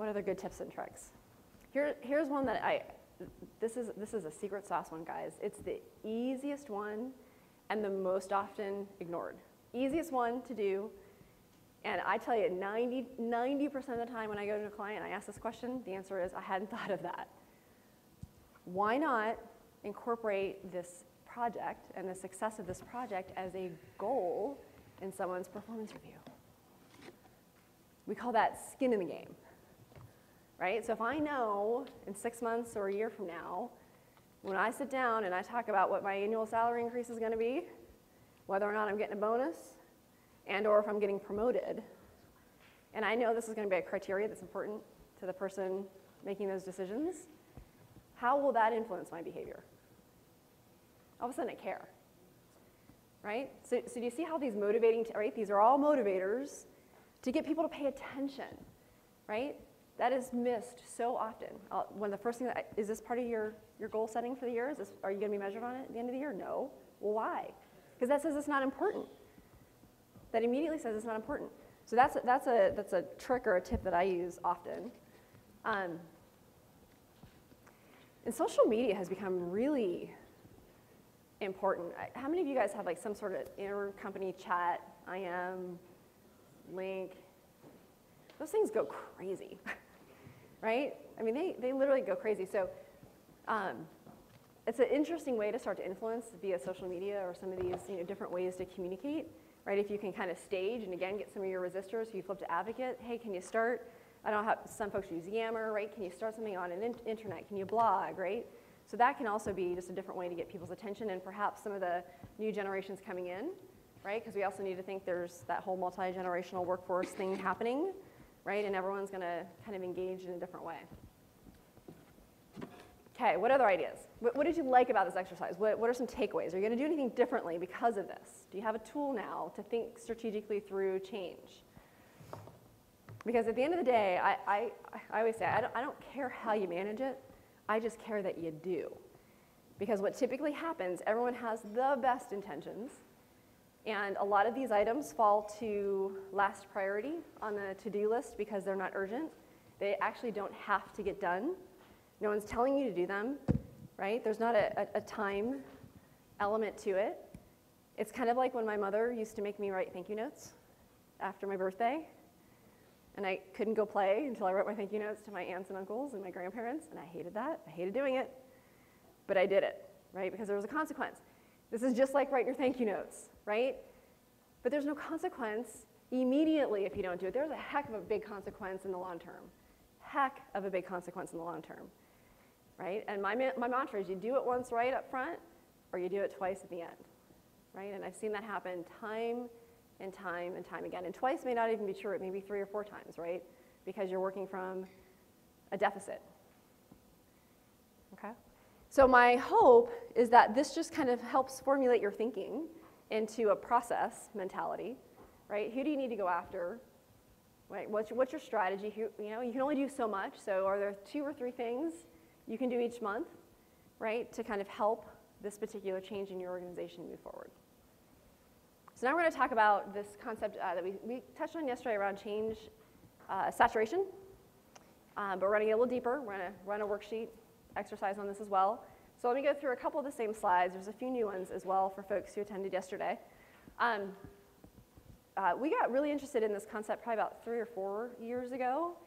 What other good tips and tricks? Here's one that this is a secret sauce one, guys. It's the easiest one and the most often ignored. Easiest one to do, and I tell you, 90% of the time when I go to a client and I ask this question, the answer is, I hadn't thought of that. Why not incorporate this project and the success of this project as a goal in someone's performance review? We call that skin in the game, right? So if I know in 6 months or a year from now, when I sit down and I talk about what my annual salary increase is going to be, whether or not I'm getting a bonus, and or if I'm getting promoted, and I know this is going to be a criteria that's important to the person making those decisions, how will that influence my behavior? All of a sudden I care, right? So do you see how these motivating, right? These are all motivators to get people to pay attention, right? That is missed so often. One of the first things, is this part of your goal setting for the year? Are you going to be measured on it at the end of the year? No. Well, why? Because that says it's not important. That immediately says it's not important. So that's a trick or a tip that I use often. And social media has become really important. How many of you guys have like some sort of inter-company chat, IM, link? Those things go crazy, right? I mean, they literally go crazy. So it's an interesting way to start to influence via social media or some of these different ways to communicate, right? If you can kind of stage and again get some of your resistors who you flip to advocate. Hey, can you start? I don't know how some folks use Yammer, right? Can you start something on an internet? Can you blog, right? So that can also be just a different way to get people's attention and perhaps some of the new generations coming in, right? Because we also need to think there's that whole multi-generational workforce thing happening, right? And everyone's going to kind of engage in a different way. Okay, what other ideas? What did you like about this exercise? What are some takeaways? Are you going to do anything differently because of this? Do you have a tool now to think strategically through change? Because at the end of the day, I always say, I don't care how you manage it. I just care that you do. Because what typically happens, everyone has the best intentions. And a lot of these items fall to last priority on the to-do list because they're not urgent. They actually don't have to get done. No one's telling you to do them, right? There's not a time element to it. It's kind of like when my mother used to make me write thank you notes after my birthday. And I couldn't go play until I wrote my thank you notes to my aunts and uncles and my grandparents, and I hated that. I hated doing it. But I did it, right? Because there was a consequence. This is just like write your thank you notes, right? But there's no consequence immediately if you don't do it. There's a heck of a big consequence in the long term. Heck of a big consequence in the long term, right? And my mantra is you do it once right up front, or you do it twice at the end, right? And I've seen that happen time and time and time again. And twice may not even be true, it may be 3 or 4 times, right? Because you're working from a deficit, okay? So my hope is that this just kind of helps formulate your thinking into a process mentality, right? Who do you need to go after? Right? What's your strategy? You can only do so much, so are there 2 or 3 things you can do each month, right, to kind of help this particular change in your organization move forward? So now we're going to talk about this concept that we touched on yesterday around change saturation, but we're running it a little deeper. We're going to run a worksheet exercise on this as well. So let me go through a couple of the same slides. There's a few new ones as well for folks who attended yesterday. We got really interested in this concept probably about 3 or 4 years ago,